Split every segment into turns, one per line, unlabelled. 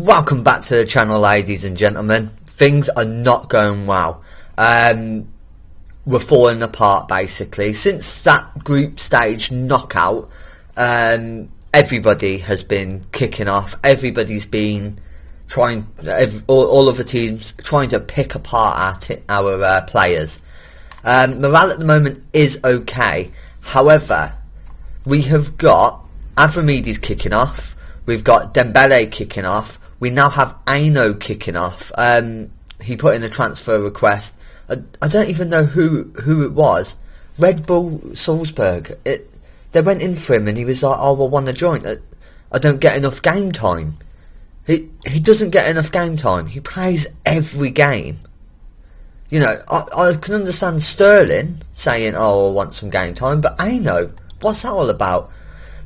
Welcome back to the channel, ladies and gentlemen. Things are not going well. We're falling apart basically. Since that group stage knockout, everybody has been kicking off. Everybody's been trying, all of the teams trying to pick apart our players. Morale at the moment is okay. However, we have got Avramides kicking off. We've got Dembele kicking off. We now have Aino kicking off. He put in a transfer request. I don't even know who it was. Red Bull Salzburg. They went in for him and he was like, "Oh, I want to join." I don't get enough game time. He doesn't get enough game time. He plays every game. You know, I can understand Sterling saying, "Oh, I want some game time," but Aino, what's that all about?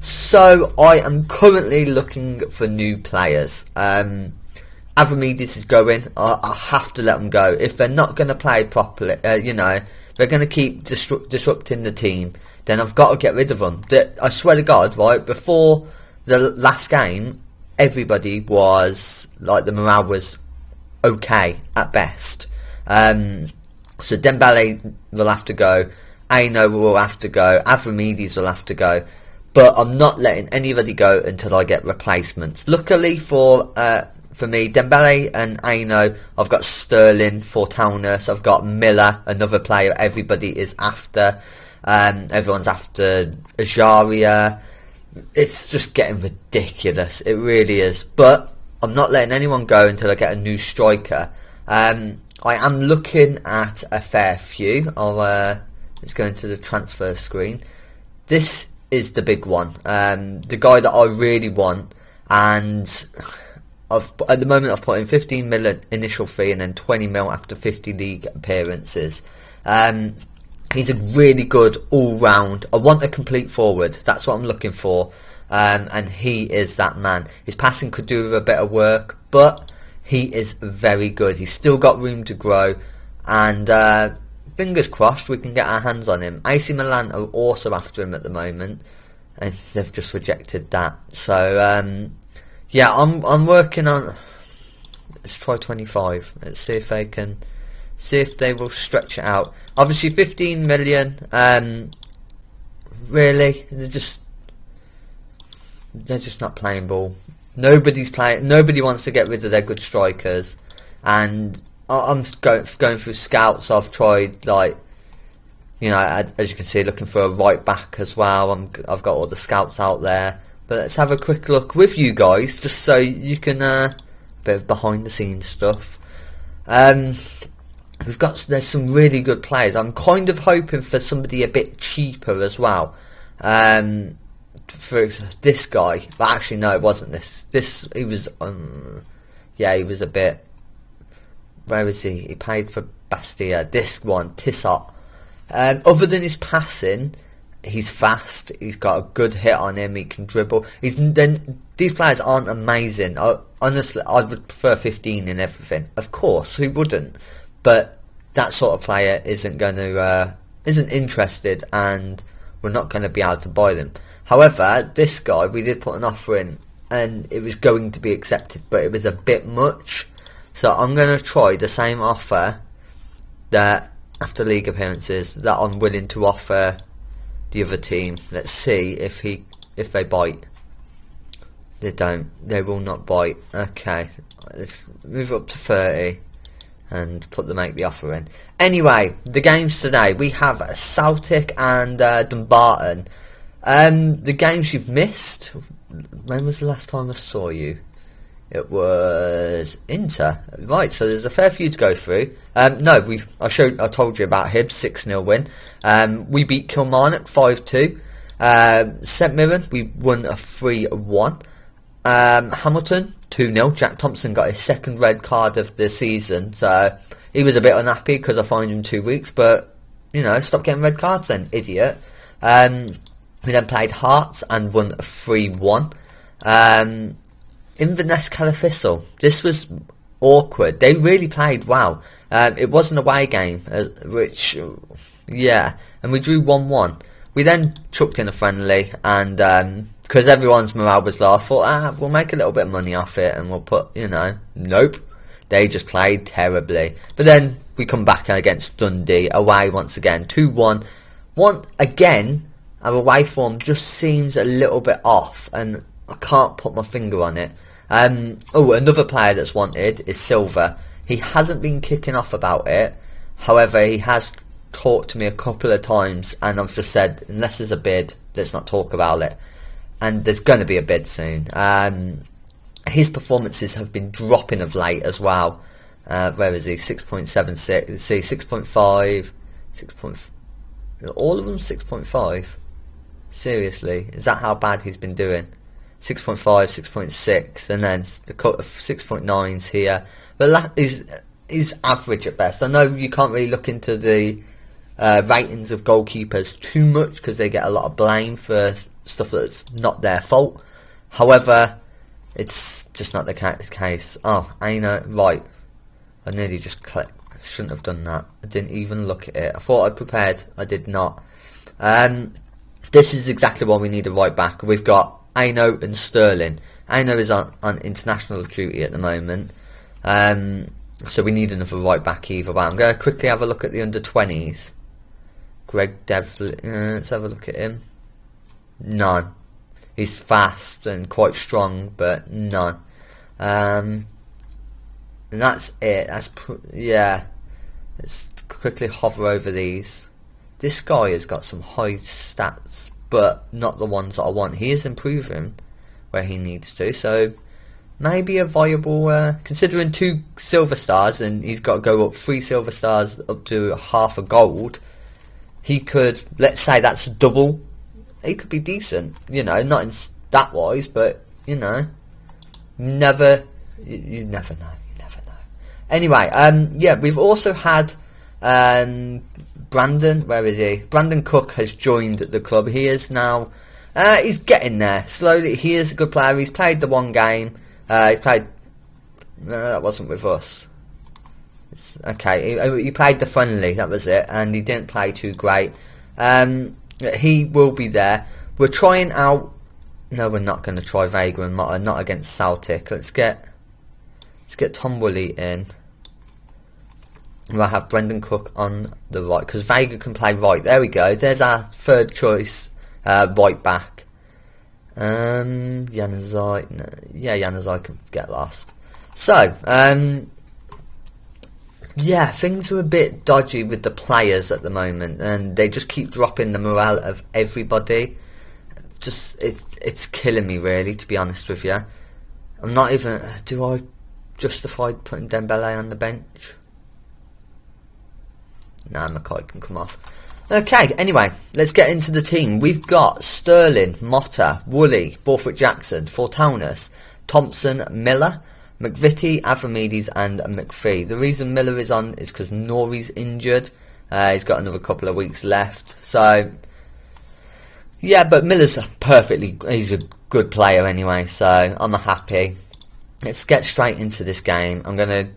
So I am currently looking for new players. Avramides is going. I have to let them go. If they're not going to play properly, you know, they're going to keep disrupting the team, then I've got to get rid of them. I swear to God, right, before the last game, everybody was, like, the morale was okay at best. So Dembele will have to go. Aino will have to go. Avramides will have to go. But I'm not letting anybody go until I get replacements. Luckily for me, Dembele and Aino, I've got Sterling for Taunus. I've got Miller, another player everybody is after. Everyone's after Ajaria. It's just getting ridiculous. It really is. But I'm not letting anyone go until I get a new striker. I am looking at a fair few. Let's go into the transfer screen. This is the big one, the guy that I really want, and at the moment I've put in 15 mil initial fee and then 20 mil after 50 league appearances. He's a really good all round. I want a complete forward. That's what I'm looking for, and he is that man. His passing could do with a bit of work, but he is very good. He's still got room to grow, and fingers crossed we can get our hands on him. AC Milan are also after him at the moment, and they've just rejected that. So yeah, I'm working on. Let's try 25. Let's see if they will stretch it out. Obviously 15 million. Really, they're just not playing ball. Nobody's playing. Nobody wants to get rid of their good strikers, and I'm going through scouts. I've tried, like, you know, as you can see, looking for a right back as well. I've got all the scouts out there. But let's have a quick look with you guys, just so you can bit of behind the scenes stuff. There's some really good players. I'm kind of hoping for somebody a bit cheaper as well. For this guy, but actually no, it wasn't this. He was yeah, he was a bit. Where is he? He paid for Bastia. This one, Tissot. Other than his passing, he's fast. He's got a good hit on him. He can dribble. These players aren't amazing. Honestly, I would prefer 15 in everything. Of course, who wouldn't? But that sort of player isn't interested, and we're not going to be able to buy them. However, this guy, we did put an offer in, and it was going to be accepted, but it was a bit much. So I'm going to try the same offer that after league appearances that I'm willing to offer the other team. Let's see if they bite. They don't. They will not bite. Okay, let's move up to 30 and make the offer in. Anyway, the games today, we have Celtic and Dumbarton. The games you've missed. When was the last time I saw you? It was Inter, right? So there's a fair few to go through. I told you about Hibs 6-0 win. We beat Kilmarnock 5-2. St Mirren, we won a 3-1. Hamilton 2-0. Jack Thompson got his second red card of the season, so he was a bit unhappy because I fined him 2 weeks. But you know, stop getting red cards then, idiot. We then played Hearts and won a 3-1. Inverness Calathistle. This was awkward. They really played well. It was an away game, which, yeah, and we drew 1-1. We then chucked in a friendly and because everyone's morale was low, I thought, we'll make a little bit of money off it and we'll put, nope. They just played terribly. But then we come back against Dundee, away once again, 2-1. Again, our away form just seems a little bit off, and I can't put my finger on it. Another player that's wanted is Silva. He hasn't been kicking off about it. However, he has talked to me a couple of times, and I've just said, unless there's a bid, let's not talk about it. And there's going to be a bid soon. His performances have been dropping of late as well. Where is he? 6.76. See, 6.5. 6. All of them 6.5. Seriously, is that how bad he's been doing? 6.5, 6.6, and then the 6.9s here. But he's average at best. I know you can't really look into the ratings of goalkeepers too much because they get a lot of blame for stuff that's not their fault. However, it's just not the case. Oh, I know. Right. I nearly just clicked. I shouldn't have done that. I didn't even look at it. I thought I'd prepared. I did not. This is exactly what we need a right back. We've got Aino and Sterling. Aino is on international duty at the moment. So we need another right back either way. I'm going to quickly have a look at the under-20s. Greg Devlin. Let's have a look at him. No. He's fast and quite strong, but no. And that's it. Let's quickly hover over these. This guy has got some high stats, but not the ones that I want. He is improving where he needs to, so maybe a viable, considering 2 silver stars, and he's got to go up 3 silver stars up to half a gold. He could, let's say that's double. He could be decent, not in stat wise, but you never know. Anyway, we've also had Brandon. Where is he? Brandon Cook has joined the club. He is now, he's getting there slowly. He is a good player. He's played the one game. He played. No, that wasn't with us. He played the friendly. That was it, and he didn't play too great. He will be there. We're trying out. No, we're not going to try Vega and Motta. Not against Celtic. Let's get Tom Woolley in. We'll have Brendan Cook on the right, because Vega can play right. There we go. There's our third choice right back. Januzaj. No, Januzaj can get last. So, things are a bit dodgy with the players at the moment, and they just keep dropping the morale of everybody. It's killing me, really, to be honest with you. I'm not even. Do I justify putting Dembele on the bench? Nah, Mackay can come off. Okay, anyway, let's get into the team. We've got Sterling, Motta, Woolley, Borthwick Jackson, Fortaunis, Thompson, Miller, McVitie, Avramidis and McPhee. The reason Miller is on is because Nori's injured. He's got another couple of weeks left. So, yeah, but Miller's he's a good player anyway, so I'm happy. Let's get straight into this game. I'm going to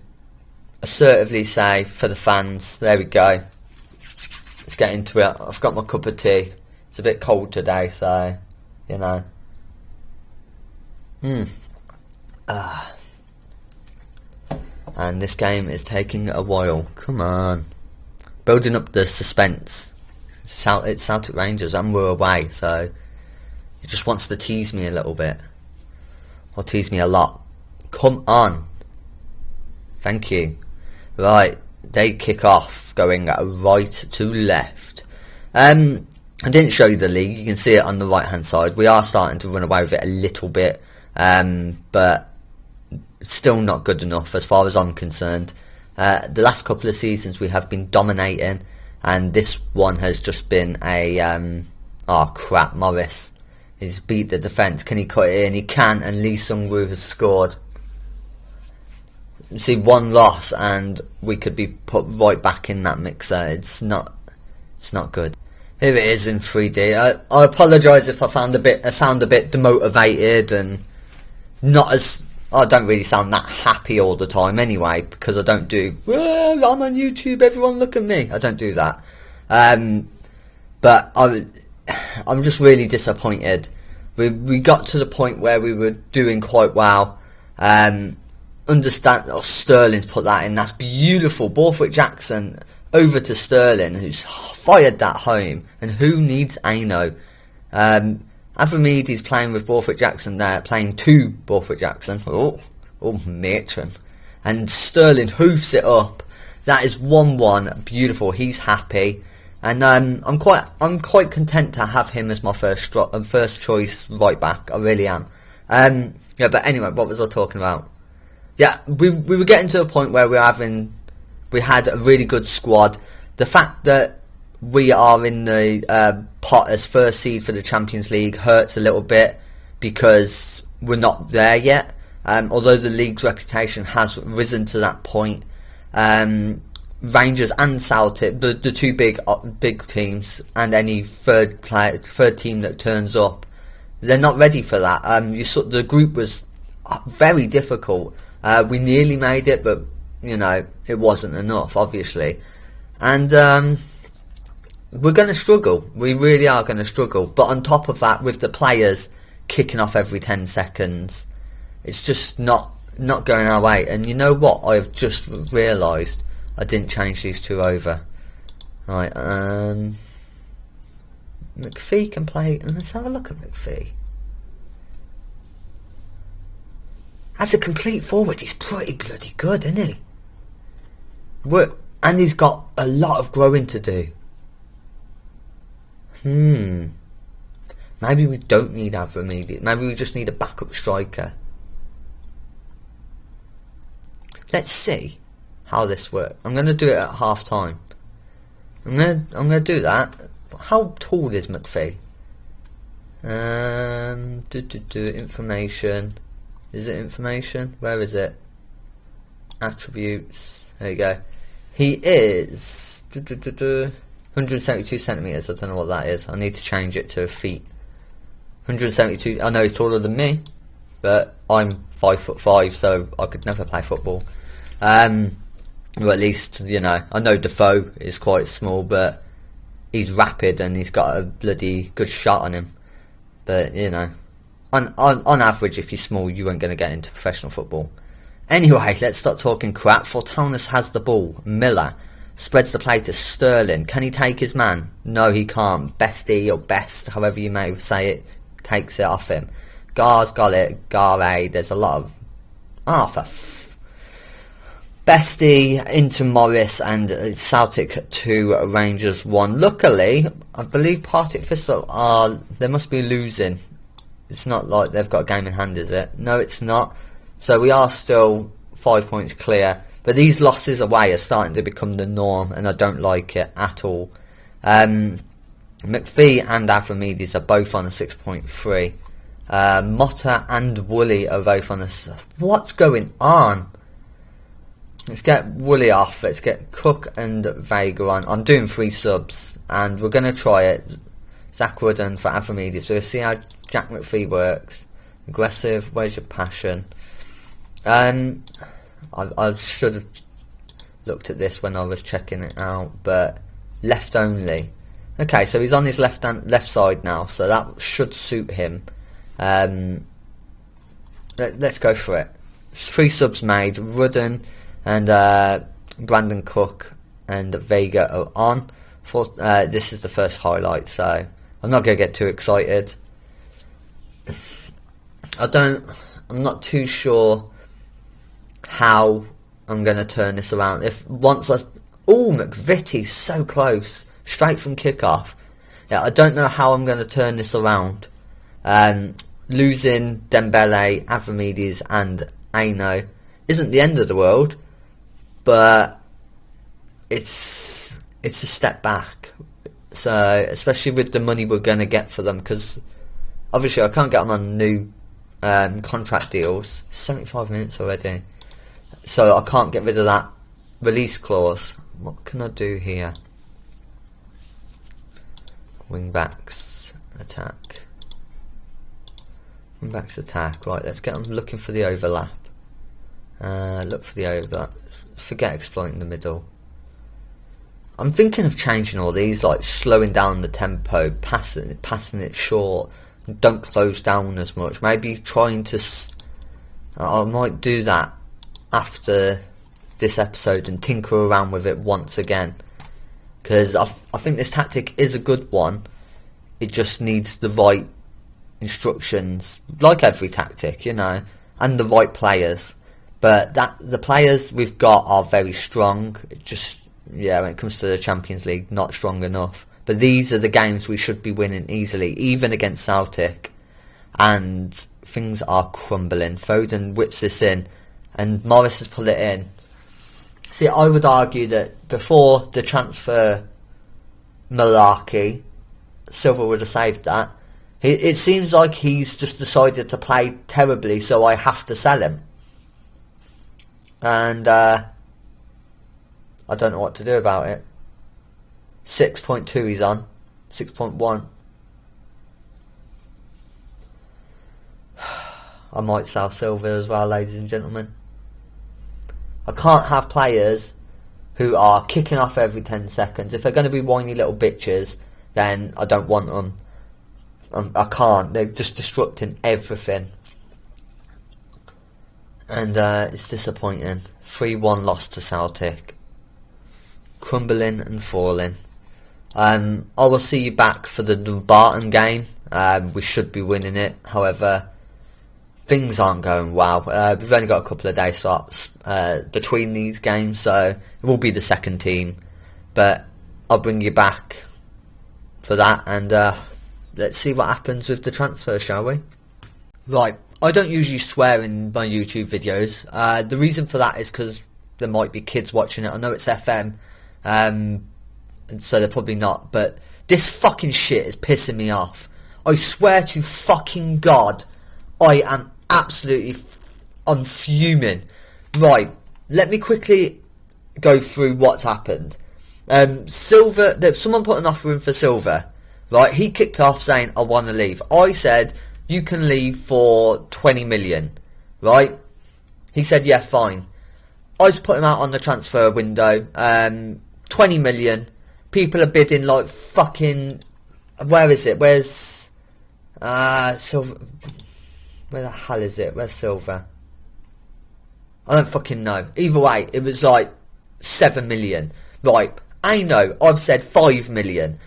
assertively say for the fans, there we go. Let's get into it. I've got my cup of tea. It's a bit cold today, so, And this game is taking a while. Come on. Building up the suspense. It's Celtic Rangers and we're away, so he just wants to tease me a little bit. Or tease me a lot. Come on. Thank you. Right, they kick off going right to left. I didn't show you the league. You can see it on the right hand side. We are starting to run away with it a little bit, but still not good enough as far as I'm concerned. The last couple of seasons we have been dominating, and this one has just been a oh crap. Morris, he's beat the defence. Can he cut it in? He can, and Lee Sung-woo has scored. See, one loss and we could be put right back in that mixer. It's not good. Here it is in 3D. I apologise if I sound a bit demotivated and not as. I don't really sound that happy all the time anyway, because I don't do. Well, I'm on YouTube. Everyone look at me. I don't do that. But I'm just really disappointed We got to the point where we were doing quite well. Sterling's put that in. That's beautiful. Borthwick Jackson over to Sterling, who's fired that home. And who needs Aino? Avramidis playing with Borthwick Jackson there, playing to Borthwick Jackson. Oh, matron. And Sterling hoofs it up. That is 1-1. Beautiful. He's happy. And I'm quite content to have him as my first choice right back. I really am. Yeah, but anyway, what was I talking about? Yeah, we were getting to a point where we had a really good squad. The fact that we are in the pot as first seed for the Champions League hurts a little bit because we're not there yet. Although the league's reputation has risen to that point. Rangers and Celtic, the two big teams, and any third team that turns up, they're not ready for that. The group was very difficult. We nearly made it, but it wasn't enough, obviously, and we're going to struggle. We really are going to struggle. But on top of that, with the players kicking off every 10 seconds, it's just not going our way. And you know what? I've just realised I didn't change these two over. Right, McPhee can play. Let's have a look at McPhee. As a complete forward, he's pretty bloody good, isn't he? And he's got a lot of growing to do. Maybe we don't need Avramidis. Maybe we just need a backup striker. Let's see how this works. I'm going to do it at half time. I'm going to do that. How tall is McPhee? Information. Is it information? Where is it? Attributes. There you go. He is 172 centimetres. I don't know what that is. I need to change it to feet. 172. I know he's taller than me, but I'm 5'5", so I could never play football. Well, at least, I know Defoe is quite small, but he's rapid and he's got a bloody good shot on him. But, on average, if you're small, you aren't going to get into professional football. Anyway, let's stop talking crap. Fortunas has the ball. Miller spreads the play to Sterling. Can he take his man? No, he can't. Bestie, or Best, however you may say it, takes it off him. Gar's got it. Gare, there's a lot of... Bestie into Morris, and Celtic 2, Rangers 1. Luckily, I believe Partick Thistle they must be losing. It's not like they've got a game in hand, is it? No, it's not. So we are still 5 points clear. But these losses away are starting to become the norm, and I don't like it at all. McPhee and Avramidis are both on a 6.3. Motta and Woolley are both on a... What's going on? Let's get Woolley off. Let's get Cook and Vega on. I'm doing 3 subs, and we're going to try it. Zach Wooden for Avramidis. So we'll see how Jack McPhee works. Aggressive. Where's your passion? I should have looked at this when I was checking it out, but left only. Okay, so he's on his left side now, so that should suit him. Let's go for it. 3 subs made. Rudden and Brandon Cook and Vega are on. This is the first highlight, so I'm not going to get too excited. I'm not too sure how I'm going to turn this around. McVitie's so close, straight from kickoff. Yeah, I don't know how I'm going to turn this around. Losing Dembele, Avramidis and Aino isn't the end of the world, but it's a step back. So, especially with the money we're going to get for them, because obviously I can't get them on new contract deals. 75 minutes already, so I can't get rid of that release clause. What can I do here? Wing backs attack. Wing backs attack. Right, let's get them looking for the overlap. Look for the overlap. Forget exploiting the middle. I'm thinking of changing all these, like slowing down the tempo, passing it short, don't close down as much. Maybe trying to... I might do that after this episode and tinker around with it once again. Because I think this tactic is a good one. It just needs the right instructions, like every tactic, you know, and the right players. But the players we've got are very strong. Just, yeah, when it comes to the Champions League, not strong enough. But these are the games we should be winning easily, even against Celtic. And things are crumbling. Foden whips this in, and Morris has put it in. See, I would argue that before the transfer malarkey, Silva would have saved that. It seems like he's just decided to play terribly, so I have to sell him. And I don't know what to do about it. 6.2 he's on. 6.1. I might sell Silva as well, ladies and gentlemen. I can't have players who are kicking off every 10 seconds. If they're going to be whiny little bitches, then I don't want them. I can't. They're just disrupting everything. And it's disappointing. 3-1 loss to Celtic. Crumbling and falling. I will see you back for the Barton game. We should be winning it. However, things aren't going well. We've only got a couple of day slots between these games, so it will be the second team. But I'll bring you back for that, and let's see what happens with the transfer, shall we? Right, I don't usually swear in my YouTube videos. The reason for that is because there might be kids watching it. I know it's FM, and so they're probably not, but this fucking shit is pissing me off. I swear to fucking God, I am absolutely I'm fuming. Right, let me quickly go through what's happened. Silva, someone put an offer in for Silva. Right, he kicked off saying, I want to leave. I said, you can leave for 20 million. Right? He said, yeah, fine. I just put him out on the transfer window. 20 million. People are bidding like fucking... Where is it? Where's... Silva... Where the hell is it? Where's Silva? I don't fucking know. Either way, it was like 7 million. Right, I know, I've said 5 million.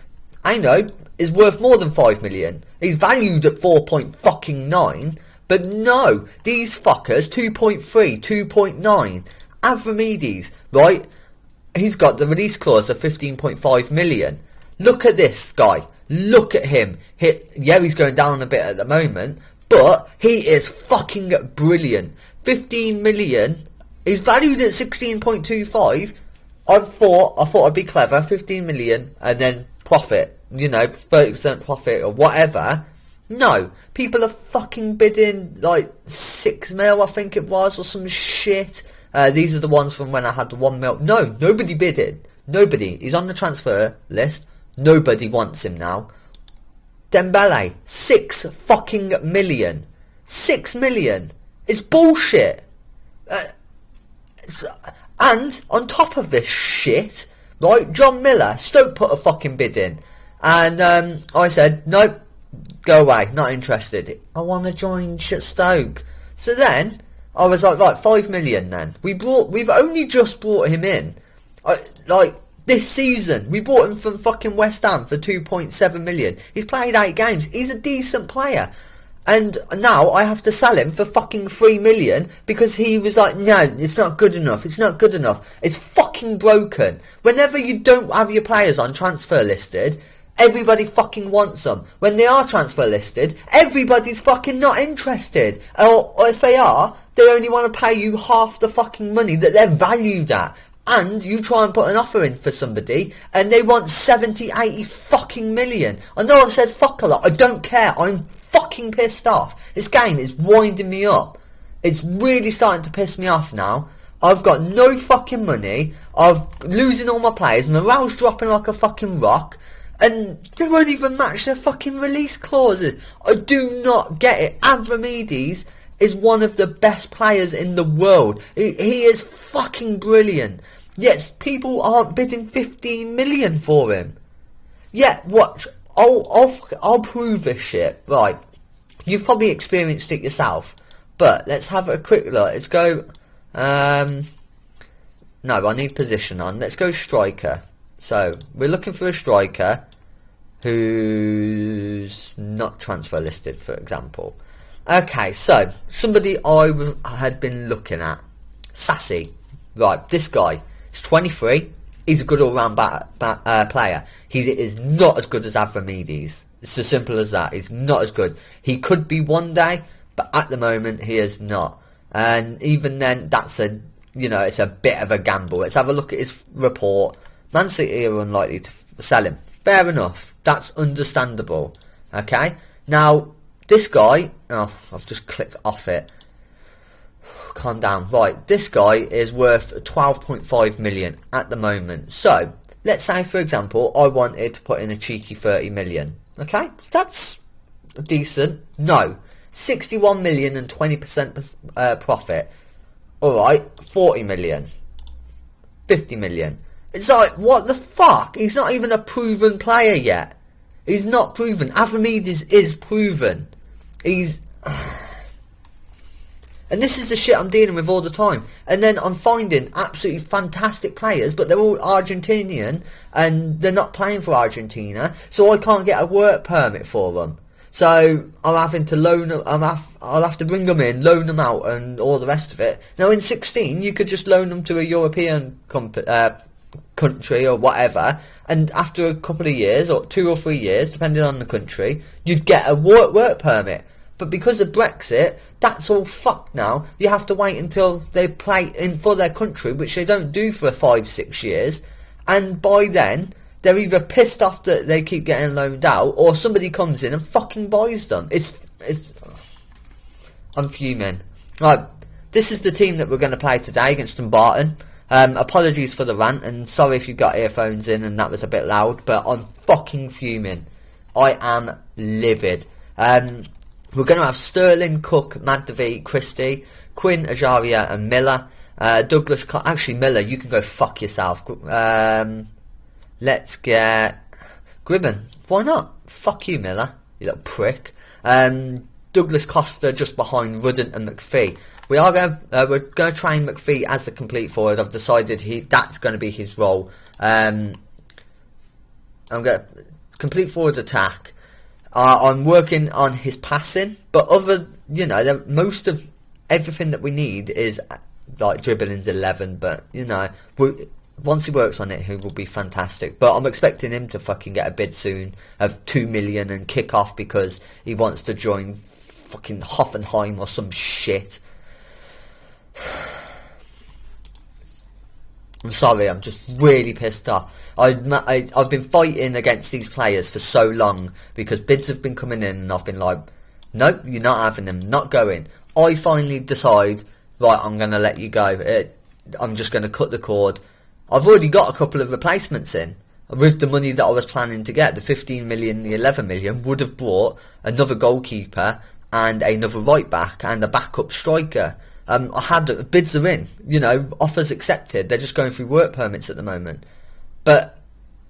I know, is worth more than 5 million. He's valued at 4.9, but no, these fuckers, 2.3, 2.9. Avramedes, right? He's got the release clause of 15.5 million. Look at this guy. Look at him. Yeah, he's going down a bit at the moment, but he is fucking brilliant. 15 million. He's valued at 16.25. I thought I'd be clever. 15 million and then profit. You know, 30% profit or whatever. No, people are fucking bidding like 6 mil, I think it was, or some shit. These are the ones from when I had the 1 mil. No, nobody bidded. Nobody. He's on the transfer list. Nobody wants him now. Dembele, 6 fucking million. 6 million. It's bullshit. And on top of this shit, right, John Miller, Stoke put a fucking bid in. And I said, nope, go away, not interested. I want to join Stoke. So then, I was like, right, 5 million then. We've only just brought him in. This season, we bought him from fucking West Ham for 2.7 million. He's played 8 games. He's a decent player. And now I have to sell him for fucking 3 million because he was like, no, it's not good enough. It's not good enough. It's fucking broken. Whenever you don't have your players on transfer listed, everybody fucking wants them. When they are transfer listed, everybody's fucking not interested. Or if they are, they only want to pay you half the fucking money that they're valued at. And you try and put an offer in for somebody and they want 70, 80 fucking million. I know I said fuck a lot. I don't care. I'm fucking pissed off. This game is winding me up. It's really starting to piss me off now. I've got no fucking money. I'm losing all my players. Morale's dropping like a fucking rock. And they won't even match their fucking release clauses. I do not get it. Avramedes is one of the best players in the world. He is fucking brilliant. Yet people aren't bidding 15 million for him. Yeah, watch. I'll prove this shit. Right, You've probably experienced it yourself, but let's have a quick look. Let's go. No, I need position on. Let's go striker. So we're looking for a striker who's not transfer listed, for example. Okay, so somebody had been looking at, Sassy. Right, this guy. He's 23. He's a good all-round player. He is not as good as Avramidis. It's as simple as that. He's not as good. He could be one day, but at the moment he is not. And even then, that's it's a bit of a gamble. Let's have a look at his report. Man City are unlikely to sell him. Fair enough. That's understandable. Okay. Now this guy. Oh, I've just clicked off it. Calm down. Right, this guy is worth 12.5 million at the moment. So let's say, for example, I wanted to put in a cheeky 30 million. Okay, that's decent. No, 61 million and 20% profit. Alright, 40 million, 50 million. It's like, what the fuck? He's not even a proven player yet. He's not proven. Avramidis is proven. He's... And this is the shit I'm dealing with all the time. And then I'm finding absolutely fantastic players, but they're all Argentinian, and they're not playing for Argentina, so I can't get a work permit for them. So I'm having to loan them. I'll have to bring them in, loan them out, and all the rest of it. Now in 16, you could just loan them to a European country or whatever, and after a couple of years, or 2 or 3 years, depending on the country, you'd get a work permit. But because of Brexit, that's all fucked now. You have to wait until they play in for their country, which they don't do for 5-6 years. And by then, they're either pissed off that they keep getting loaned out, or somebody comes in and fucking buys them. I'm fuming. Right, this is the team that we're going to play today against Dumbarton. Apologies for the rant, and sorry if you got earphones in and that was a bit loud, but I'm fucking fuming. I am livid. We're going to have Sterling, Cook, Maddevi, Christie, Quinn, Ajaria and Miller. Douglas, actually Miller, you can go fuck yourself. Let's get Gribben. Why not? Fuck you, Miller, you little prick. Douglas Costa just behind Rudden and McPhee. We're going to train McPhee as the complete forward. I've decided that's going to be his role. I'm going to complete forward attack. I'm working on his passing, but most of everything that we need is like dribbling's 11. But once he works on it, he will be fantastic. But I'm expecting him to fucking get a bid soon of 2 million and kick off because he wants to join fucking Hoffenheim or some shit. I'm sorry, I'm just really pissed off. I've been fighting against these players for so long because bids have been coming in and I've been like, nope, you're not having them, not going. I finally decide, right, I'm going to let you go. I'm just going to cut the cord. I've already got a couple of replacements in. With the money that I was planning to get, the 15 million, the 11 million, would have brought another goalkeeper and another right back and a backup striker. I had bids are in, offers accepted. They're just going through work permits at the moment. But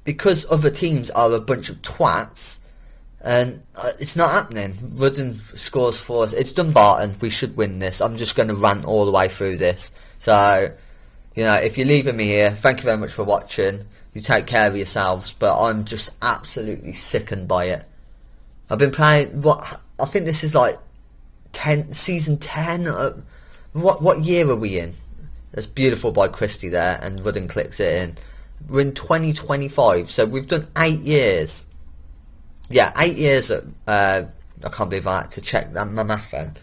because other teams are a bunch of twats, and it's not happening. Rudden scores for us. It's Dumbarton. We should win this. I'm just going to rant all the way through this. So, if you're leaving me here, thank you very much for watching. You take care of yourselves. But I'm just absolutely sickened by it. I've been playing. I think this is like season 10. What year are we in? That's beautiful by Christie there, and Rudden clicks it in. We're in 2025, so we've done 8 years. Yeah, 8 years at... I can't believe I had to check that, my math then.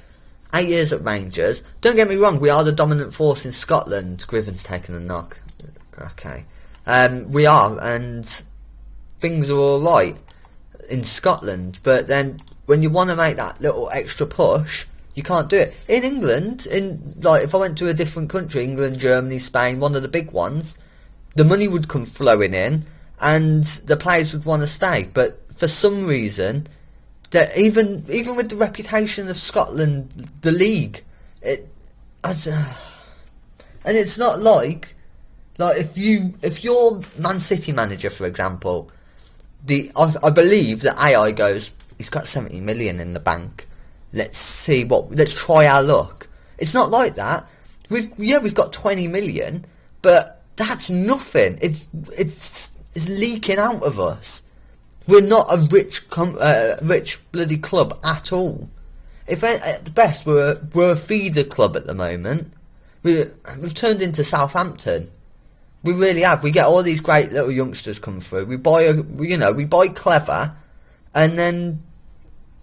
8 years at Rangers. Don't get me wrong, we are the dominant force in Scotland. Griven's taken a knock. Okay. We are, and things are alright in Scotland, but then when you want to make that little extra push... You can't do it. In England, if I went to a different country, England, Germany, Spain, one of the big ones, the money would come flowing in and the players would want to stay. But for some reason, that even with the reputation of Scotland, the league, and it's not like if you're Man City manager, for example, I believe that AI goes, he's got 70 million in the bank. let's try our luck. It's not like that. We've got 20 million, but that's nothing. It's leaking out of us. We're not a rich bloody club at all. If at the best we're a feeder club at the moment. We've turned into Southampton. We really have. We get all these great little youngsters come through. We buy clever, and then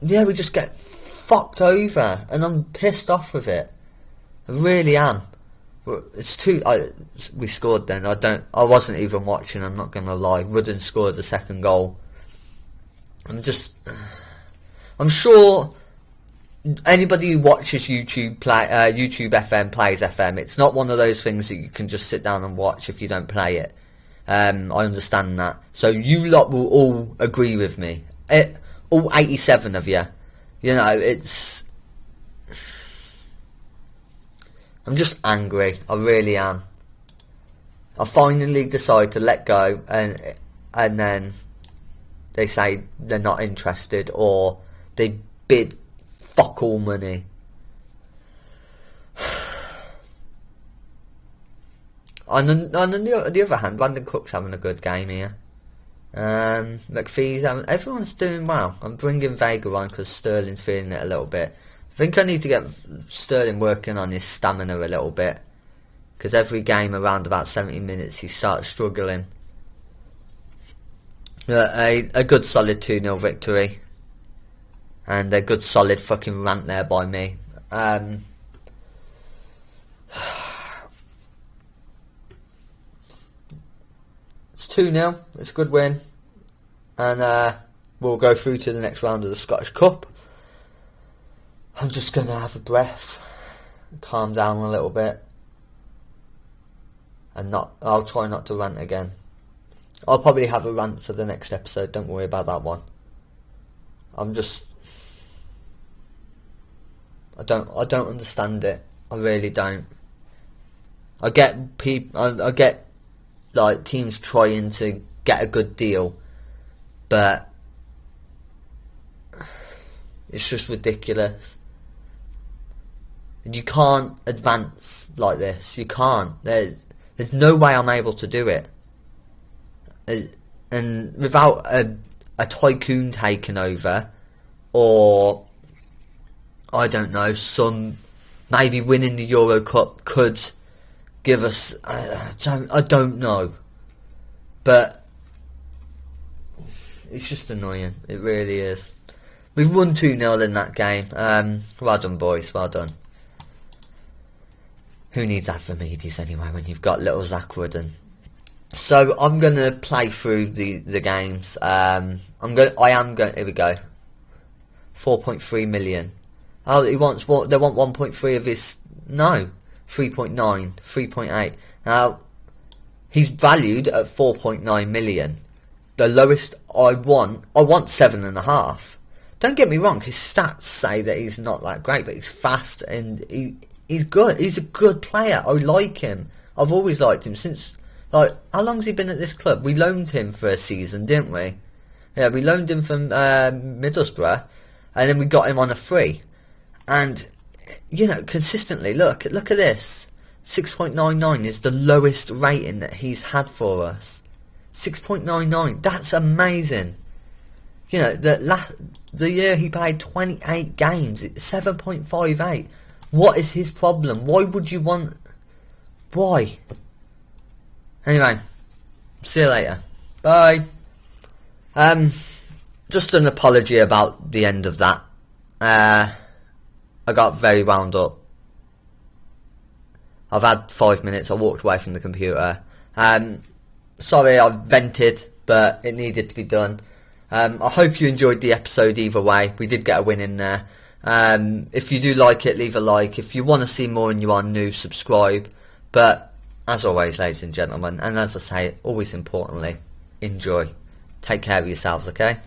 we just get fucked over, and I'm pissed off with it. I really am. It's we scored then. I wasn't even watching. I'm not gonna lie. Rudden scored the second goal. I'm sure anybody who watches YouTube FM plays FM. It's not one of those things that you can just sit down and watch if you don't play it. I understand that. So you lot will all agree with me. All 87 of you. You know, I'm just angry. I really am. I finally decide to let go, and then they say they're not interested, or they bid fuck all money. On the other hand, Brandon Cook's having a good game here. McPhee's everyone's doing well. I'm bringing Vega on because Sterling's feeling it a little bit. I think I need to get Sterling working on his stamina a little bit, because every game around about 70 minutes he starts struggling. A good solid 2-0 victory, and a good solid fucking rant there by me. It's 2-0, it's a good win, and we'll go through to the next round of the Scottish Cup. I'm just going to have a breath, calm down a little bit, and I'll try not to rant again. I'll probably have a rant for the next episode, don't worry about that one. I don't understand it. I really don't. I get like teams trying to get a good deal, but it's just ridiculous. You can't advance like this. You can't. There's no way I'm able to do it. And without a tycoon taking over, or I don't know, maybe winning the Euro Cup could give us. I don't know, but it's just annoying. It really is. We've won 2-0 in that game. Well done, boys. Well done. Who needs Archimedes anyway when you've got little Zach Rudden? So I'm gonna play through the games. I am going. Here we go. 4.3 million. Oh, they want 1.3 of his. No, 3.9, 3.8. Now he's valued at 4.9 million. The lowest I want 7.5. Don't get me wrong. His stats say that he's not that great, but he's fast and he's good. He's a good player. I like him. I've always liked him since. Like, how long's he been at this club? We loaned him for a season, didn't we? Yeah, we loaned him from Middlesbrough, and then we got him on a free. And, you know, consistently, look at this. 6.99 is the lowest rating that he's had for us. 6.99. That's amazing. You know, the year he played 28 games, it's 7.58. What is his problem? Why would you want... Why? Anyway, see you later. Bye. Just an apology about the end of that. I got very wound up. I've had 5 minutes. I walked away from the computer. Sorry, I vented, but it needed to be done. I hope you enjoyed the episode either way. We did get a win in there. If you do like it, leave a like. If you want to see more and you are new, subscribe. But as always, ladies and gentlemen, and as I say, always importantly, enjoy. Take care of yourselves, okay?